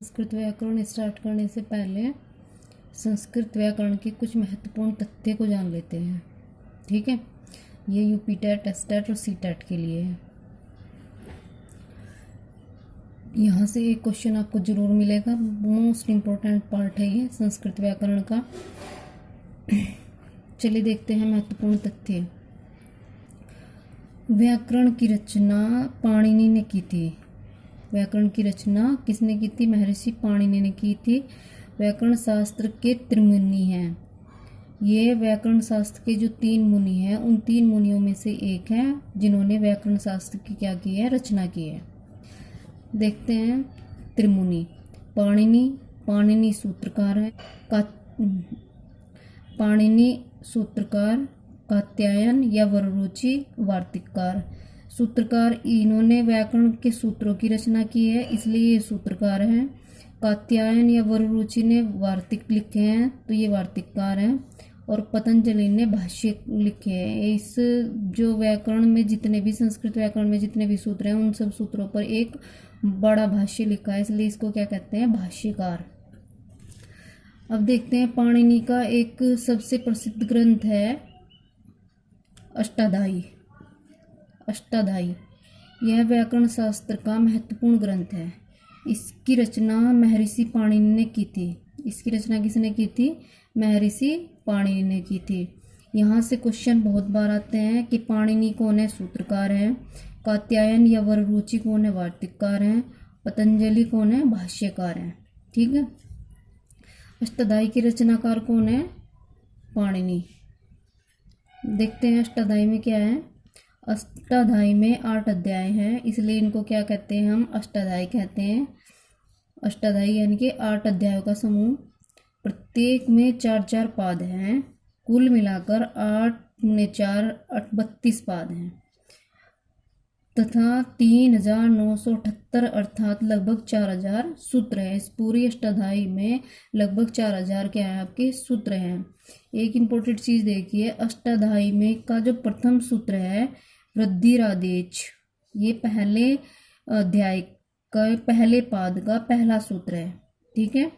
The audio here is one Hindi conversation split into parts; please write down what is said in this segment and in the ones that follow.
संस्कृत व्याकरण स्टार्ट करने से पहले संस्कृत व्याकरण के कुछ महत्वपूर्ण तथ्य को जान लेते हैं। ठीक है, ये यूपी टेट, एस टेट और सी टेट के लिए है। यहाँ से एक क्वेश्चन आपको जरूर मिलेगा, मोस्ट इम्पोर्टेंट पार्ट है ये संस्कृत व्याकरण का। चलिए देखते हैं महत्वपूर्ण तथ्य। व्याकरण की रचना पाणिनि ने की थी। व्याकरण की रचना किसने की थी? महर्षि पाणिनि ने की थी। व्याकरण शास्त्र के त्रिमुनि हैं। ये व्याकरण शास्त्र के जो 3 मुनि हैं, उन 3 मुनियों में से एक है जिन्होंने व्याकरण शास्त्र की क्या की है? रचना की है। देखते हैं त्रिमुनि। पाणिनि सूत्रकार है, पाणिनि सूत्रकार, कात्यायन या वररुचि वार्तिककार। सूत्रकार, इन्होंने व्याकरण के सूत्रों की रचना की है, इसलिए ये सूत्रकार हैं। कात्यायन या वररुचि ने वार्तिक लिखे हैं, तो ये वार्तिककार हैं। और पतंजलि ने भाष्य लिखे हैं। इस जो व्याकरण में जितने भी संस्कृत व्याकरण में जितने भी सूत्र हैं, उन सब सूत्रों पर एक बड़ा भाष्य लिखा है, इसलिए इसको क्या कहते हैं? भाष्यकार। अब देखते हैं पाणिनि का एक सबसे प्रसिद्ध ग्रंथ है अष्टाध्यायी। यह व्याकरण शास्त्र का महत्वपूर्ण ग्रंथ है। इसकी रचना महर्षि पाणिनि ने की थी। इसकी रचना किसने की थी? महर्षि पाणिनि ने की थी। यहाँ से क्वेश्चन बहुत बार आते हैं कि पाणिनि कौन है? सूत्रकार है। कात्यायन या वररुचि कौन है? वार्तिककार हैं। पतंजलि कौन है? भाष्यकार हैं। ठीक है। अष्टाध्यायी के रचनाकार कौन है? पाणिनि। देखते हैं अष्टाध्यायी में क्या है। अष्टाध्यायी में 8 अध्याय हैं, इसलिए इनको क्या कहते हैं? हम अष्टाध्यायी कहते हैं। अष्टाध्यायी यानी कि 8 अध्यायों का समूह। प्रत्येक में 4-4 पाद हैं। कुल मिलाकर 8 × 4 32 पाद हैं तथा 3978 अर्थात लगभग 4000 सूत्र हैं। इस पूरी अष्टाध्यायी में लगभग 4000 क्या है? आपके सूत्र हैं। एक इम्पोर्टेंट चीज देखिए, अष्टाध्यायी में का जो प्रथम सूत्र है वृद्धिरादेश, ये पहले अध्याय का पहले पाद का पहला सूत्र है। ठीक है।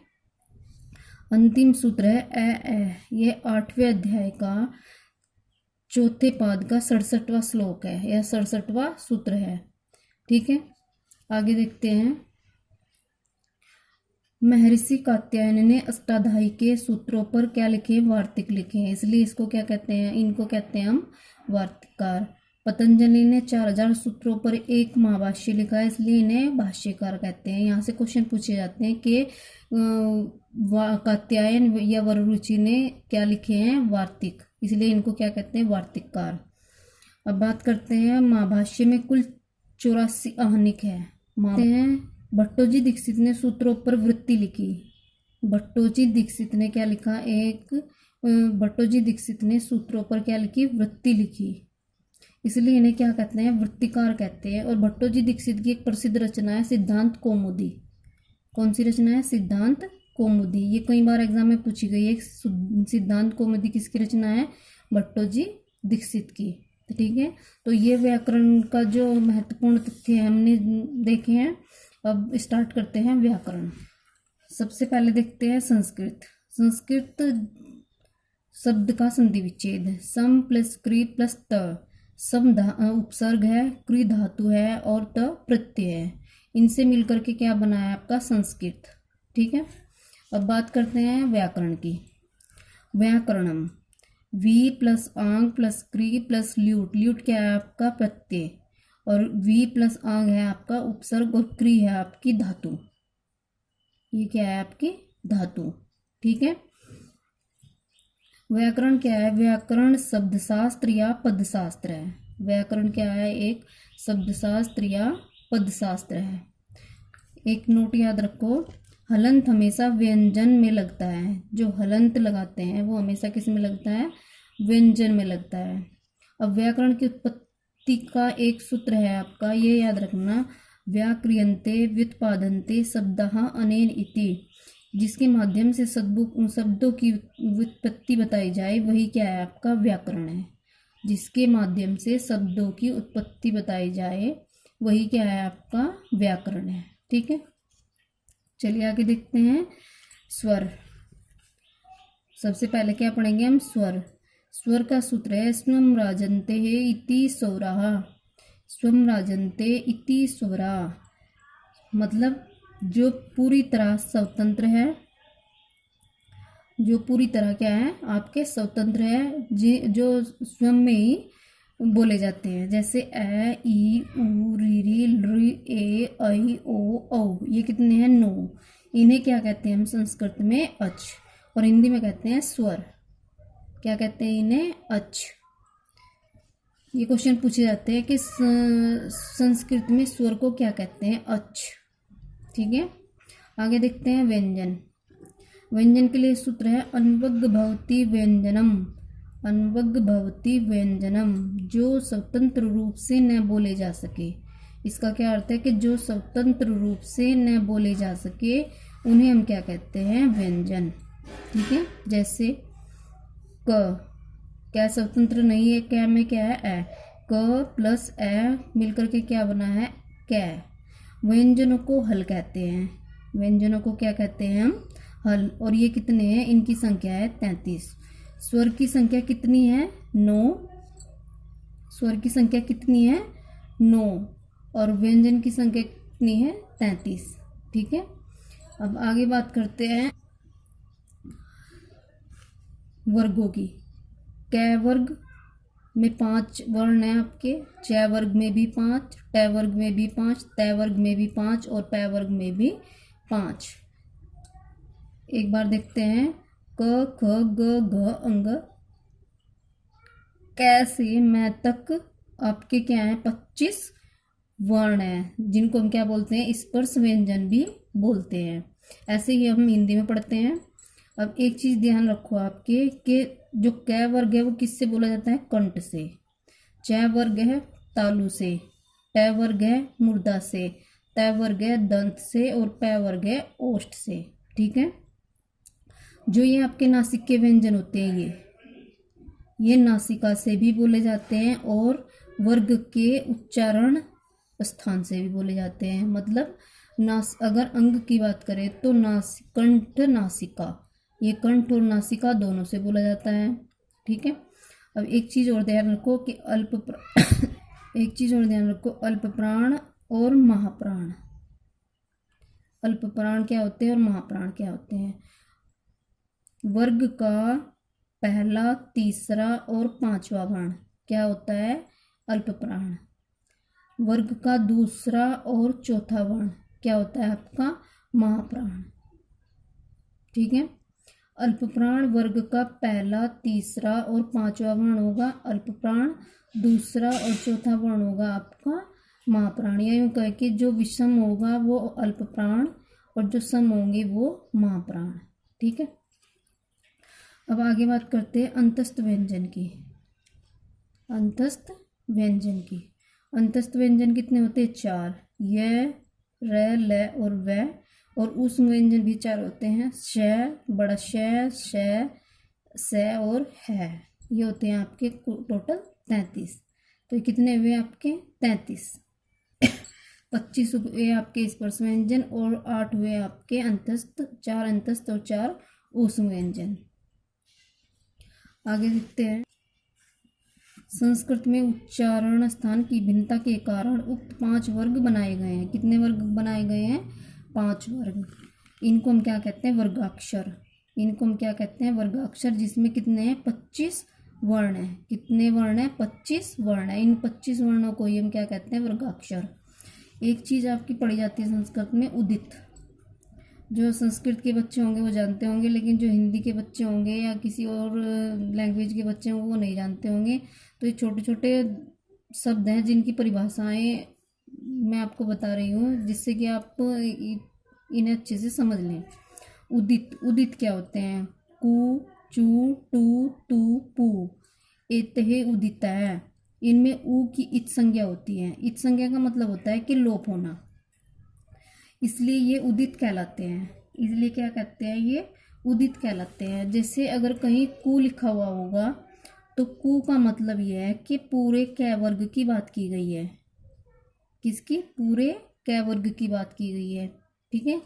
अंतिम सूत्र है ये 8वें अध्याय का चौथे पाद का 67वां श्लोक है, यह 67वां सूत्र है। ठीक है। आगे देखते हैं। महर्षि कात्यायन ने अष्टाध्यायी के सूत्रों पर क्या लिखे? वार्तिक लिखे हैं, इसलिए इसको क्या कहते हैं? इनको कहते हैं हम वार्तिककार। पतंजलि ने 4000 सूत्रों पर एक महाभाष्य लिखा है, इसलिए इन्हें भाष्यकार कहते हैं। यहाँ से क्वेश्चन पूछे जाते हैं कि कात्यायन या वररुचि ने क्या लिखे हैं? वार्तिक, इसलिए इनको क्या कहते हैं? वार्तिककार। अब बात करते हैं महाभाष्य में कुल 84 आहनिक है। भट्टोजी दीक्षित ने सूत्रों पर वृत्ति लिखी। भट्टोजी दीक्षित ने क्या लिखा? भट्टोजी दीक्षित ने सूत्रों पर क्या लिखी? वृत्ति लिखी, इसलिए इन्हें क्या कहते हैं? वृत्तिकार कहते हैं। और भट्टोजी दीक्षित की एक प्रसिद्ध रचना है सिद्धांत कौमुदी। कौन सी रचना है? सिद्धांत कौमुदी। ये कई बार एग्जाम में पूछी गई है। सिद्धांत कौमुदी किसकी रचना है? भट्टोजी दीक्षित की। तो ठीक है, तो ये व्याकरण का जो महत्वपूर्ण तथ्य हमने देखे हैं। अब स्टार्ट करते हैं व्याकरण। सबसे पहले देखते हैं संस्कृत शब्द का संधि विच्छेद। सम प्लस क्री प्लस त। सम उपसर्ग है, क्री धातु है और त प्रत्यय है। इनसे मिलकर के क्या बना है? आपका संस्कृत। ठीक है। अब बात करते हैं व्याकरण की। व्याकरणम वी प्लस आंग प्लस क्री प्लस ल्यूट। ल्यूट क्या है? आपका प्रत्यय। और वी प्लस आंग है आपका उपसर्ग और क्री है आपकी धातु। ये क्या है? आपकी धातु। ठीक है। व्याकरण क्या है? व्याकरण शब्दशास्त्र या पदशास्त्र है। व्याकरण क्या है? एक शब्दशास्त्र या पदशास्त्र है। एक नोट याद रखो, हलंत हमेशा व्यंजन में लगता है। जो हलंत लगाते हैं वो हमेशा किस में लगता है? व्यंजन में लगता है। अब व्याकरण की उत्पत्ति का एक सूत्र है आपका, ये याद रखना, व्याक्रियन्ते व्युत्पादन्ते शब्दः अनेन इति। जिसके माध्यम से शब्दों की व्युत्पत्ति बताई जाए वही क्या है? आपका व्याकरण है। जिसके माध्यम से शब्दों की उत्पत्ति बताई जाए वही क्या है? आपका व्याकरण है। ठीक है। चलिए आगे देखते हैं स्वर। सबसे पहले क्या पढ़ेंगे हम? स्वर। स्वर का सूत्र है स्वम राजन्ते इति स्वरः। स्वम राजन्ते इति स्वरः मतलब जो पूरी तरह स्वतंत्र है, जो पूरी तरह क्या है आपके स्वतंत्र है, जो स्वयं में ही बोले जाते हैं। जैसे ए, ई, उ, री, लृ, ए, ऐ, ओ, औ। ये कितने हैं? 9। इन्हें क्या कहते हैं हम संस्कृत में? अच। और हिंदी में कहते हैं स्वर। क्या कहते हैं इन्हें? अच। ये क्वेश्चन पूछे जाते हैं कि संस्कृत में स्वर को क्या कहते हैं? अच। ठीक है, आगे देखते हैं व्यंजन। व्यंजन के लिए सूत्र है अन्वग भवति व्यंजनम। अन्वग भवति व्यंजनम जो स्वतंत्र रूप से न बोले जा सके। इसका क्या अर्थ है कि जो स्वतंत्र रूप से न बोले जा सके उन्हें हम क्या कहते हैं? व्यंजन। ठीक है, जैसे क, क्या स्वतंत्र नहीं है? क्या में क्या है? ए। क प्लस ए मिलकर के क्या बना है? कै। व्यंजनों को हल कहते हैं। व्यंजनों को क्या कहते हैं हम? हल। और ये कितने हैं? इनकी संख्या है 33। स्वर की संख्या कितनी है? 9। स्वर की संख्या कितनी है? 9। और व्यंजन की संख्या कितनी है? 33। ठीक है, अब आगे बात करते हैं वर्गों की। कै वर्ग में 5 वर्ण हैं आपके, च वर्ग में भी 5, ट वर्ग में भी 5, तै वर्ग में भी 5 और पै वर्ग में भी 5। एक बार देखते हैं क, ख, ग, घ, अंग, कै से मैं तक आपके क्या है? 25 वर्ण हैं, जिनको हम क्या बोलते हैं? स्पर्श व्यंजन भी बोलते हैं। ऐसे ही हम हिंदी में पढ़ते हैं। अब एक चीज ध्यान रखो आपके कि जो कै वर्ग है वो किससे बोला जाता है? कंठ से। च वर्ग है तालु से, ट वर्ग है मुर्दा से, तै वर्ग है दंत से और पै वर्ग है ओष्ठ से। ठीक है, जो ये आपके नासिक के व्यंजन होते हैं ये नासिका से भी बोले जाते हैं और वर्ग के उच्चारण स्थान से भी बोले जाते हैं। मतलब अगर अंग की बात करें तो कंठ, नासिका, ये कंठ और नासिका दोनों से बोला जाता है। ठीक है, अब एक चीज और ध्यान रखो कि एक चीज और ध्यान रखो, अल्प प्राण और महाप्राण। अल्प प्राण क्या होते हैं और महाप्राण क्या होते हैं? वर्ग का पहला, तीसरा और 5वां वर्ण क्या होता है? अल्प प्राण। वर्ग का दूसरा और चौथा वर्ण क्या होता है आपका? महाप्राण। ठीक है, अल्प प्राण वर्ग का पहला, तीसरा और 5वां वर्ण होगा अल्प प्राण, दूसरा और चौथा वर्ण होगा आपका महाप्राण। या यूं कह के जो विषम होगा वो अल्प प्राण और जो सम होंगे वो महाप्राण। ठीक है, अब आगे बात करते हैं अंतस्थ व्यंजन की। अंतस्थ व्यंजन की। अंतस्थ व्यंजन कितने होते हैं? 4। य, र, ल और व। और उस व्यंजन भी 4 होते हैं। श, बड़ा श, श, स और है। ये होते हैं आपके टोटल 33। तो कितने हुए आपके? 33। 25 हुए आपके स्पर्श व्यंजन और 8 हुए आपके अंतस्थ। 4 अंतस्थ और 4 ऊष्म व्यंजन। आगे देखते हैं संस्कृत में उच्चारण स्थान की भिन्नता के कारण उक्त 5 वर्ग बनाए गए हैं। कितने वर्ग बनाए गए हैं? 5 वर्ग। इनको हम क्या कहते हैं? वर्गाक्षर। इनको हम क्या कहते हैं? वर्गाक्षर, जिसमें कितने हैं? 25 वर्ण हैं। कितने वर्ण हैं? 25 वर्ण है। इन 25 वर्णों को ही हम क्या कहते हैं? वर्गाक्षर। एक चीज आपकी पढ़ी जाती है संस्कृत में, उदित। जो संस्कृत के बच्चे होंगे वो जानते होंगे, लेकिन जो हिंदी के बच्चे होंगे या किसी और लैंग्वेज के बच्चे होंगे वो नहीं जानते होंगे। तो ये छोटे छोटे शब्द हैं जिनकी परिभाषाएं मैं आपको बता रही हूँ, जिससे कि आप इन्हें अच्छे से समझ लें। उदित। उदित क्या होते हैं? कु, चू, टू, तू, पू, एतहे उदित है। इनमें ऊ की इत संज्ञा होती है। इत संज्ञा का मतलब होता है कि लोप होना, इसलिए ये उदित कहलाते हैं। इसलिए क्या कहते हैं? ये उदित कहलाते हैं। जैसे अगर कहीं कु लिखा हुआ होगा तो कु का मतलब यह है कि पूरे कै वर्ग की बात की गई है। किसकी? पूरे कै वर्ग की बात की गई है। ठीक है,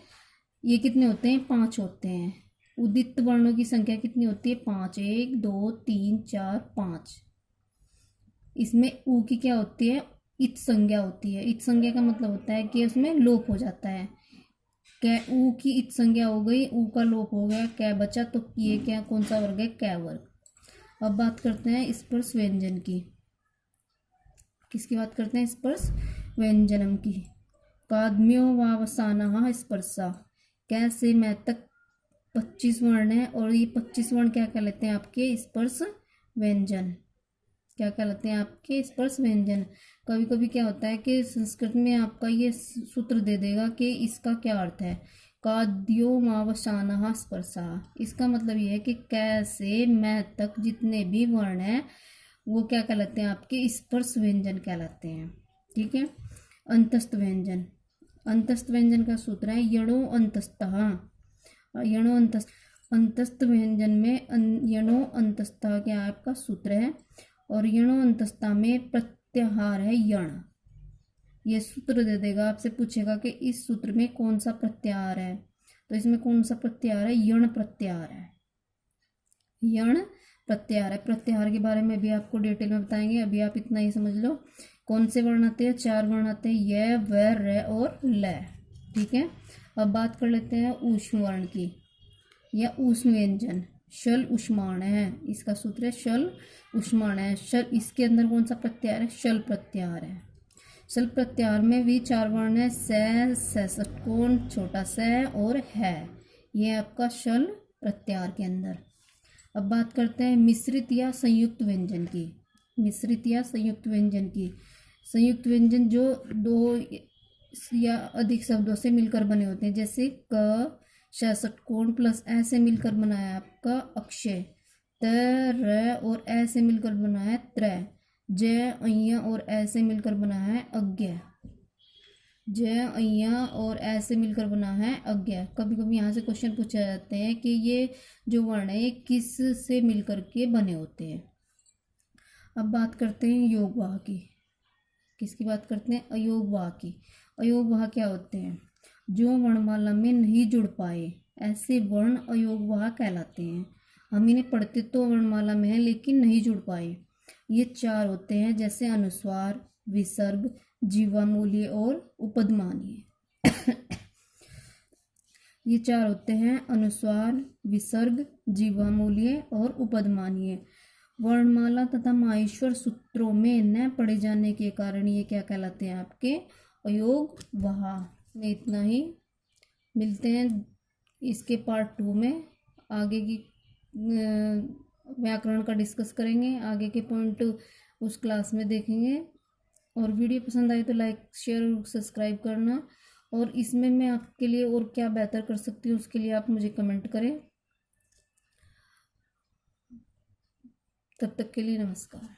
ये कितने होते हैं? 5 होते हैं। उदित वर्णों की संख्या कितनी होती है? 5। 1 2 3 4 5। इसमें ऊ की क्या होती है? इत संज्ञा होती है। इत संज्ञा का मतलब होता है कि उसमें लोप हो जाता है। कै ऊ की इत संज्ञा हो गई, ऊ का लोप हो गया, कै बचा, तो ये क्या कौन सा वर्ग है? कै वर्ग। अब बात करते हैं स्पर्श व्यंजन की। किसकी बात करते हैं? स्पर्श व्यंजनम की। काद्म्यो वावसानः स्पर्शा। कै से मैं तक 25 वर्ण है और ये 25 वर्ण क्या कहलाते हैं? आपके स्पर्श व्यंजन। क्या कहलाते हैं? आपके स्पर्श व्यंजन। कभी कभी क्या होता है कि संस्कृत में आपका ये सूत्र दे देगा कि इसका क्या अर्थ है। काद्यो मावसानः स्पर्शा, इसका मतलब ये है कि कैसे मैं तक जितने भी वर्ण हैं वो क्या कहलाते हैं? आपके स्पर्श व्यंजन कहलाते हैं। ठीक है। अंतस्थ व्यंजन। अंतस्थ व्यंजन का सूत्र है यणो अंतस्थः। यणो अंतस्थ। अंतस्थ व्यंजन में यणो अंतस्थः क्या आपका सूत्र है, और यणो अंतस्था में प्रत्याहार है यण। ये सूत्र दे देगा, आपसे पूछेगा कि इस सूत्र में कौन सा प्रत्याहार है, तो इसमें कौन सा प्रत्याहार है? यण प्रत्याहार है। यण प्रत्याहार है। प्रत्याहार के बारे में भी आपको डिटेल में बताएंगे, अभी आप इतना ही समझ लो। कौन से वर्ण आते हैं? 4 वर्ण आते हैं, य व र और ल। ठीक है। अब बात कर लेते हैं ऊष्म वर्ण की या ऊष्म व्यंजन। शल उष्माण है, इसका सूत्र है शल उष्माण है। शल, इसके अंदर कौन सा प्रत्याहार है? शल प्रत्याहार है। शल प्रत्याहार में भी 4 वर्ण है, स, षटकोण, छोटा स और है। ये आपका शल प्रत्याहार के अंदर। अब बात करते हैं मिश्रित या संयुक्त व्यंजन की। मिश्रित या संयुक्त व्यंजन की। संयुक्त व्यंजन जो 2 या अधिक शब्दों से मिलकर बने होते हैं, जैसे क, षटकोण प्लस ऐ से मिलकर बना है आपका अक्षय, त, र और ऐ से मिलकर बना है त्रय, ज, अय्या और ऐ से मिलकर बना है अज्ञ, ज, अय्या और ऐ से मिलकर बना है अज्ञ। कभी कभी यहाँ से क्वेश्चन पूछे जाते हैं कि ये जो वर्ण है किस से मिलकर के बने होते हैं। अब बात करते हैं योगवाह की। किसकी बात करते हैं? अयोगवाह की। अयोगवाह क्या होते हैं? जो वर्णमाला में नहीं जुड़ पाए, ऐसे वर्ण अयोगवाह कहलाते हैं। हम इन्हें पढ़ते तो वर्णमाला में है लेकिन नहीं जुड़ पाए। ये 4 होते हैं, जैसे अनुस्वार, विसर्ग, जीवामूल्य और उपदमानीय। ये 4 होते हैं, अनुस्वार, विसर्ग, जीवामूल्य और उपदमानीय। वर्णमाला तथा माहेश्वर सूत्रों में न पढ़े जाने के कारण ये क्या कहलाते हैं? आपके अयोगवाह। में इतना ही, मिलते हैं इसके पार्ट 2 में। आगे की व्याकरण का डिस्कस करेंगे, आगे के पॉइंट उस क्लास में देखेंगे। और वीडियो पसंद आई तो लाइक, शेयर और सब्सक्राइब करना। और इसमें मैं आपके लिए और क्या बेहतर कर सकती हूँ उसके लिए आप मुझे कमेंट करें। तब तक के लिए नमस्कार।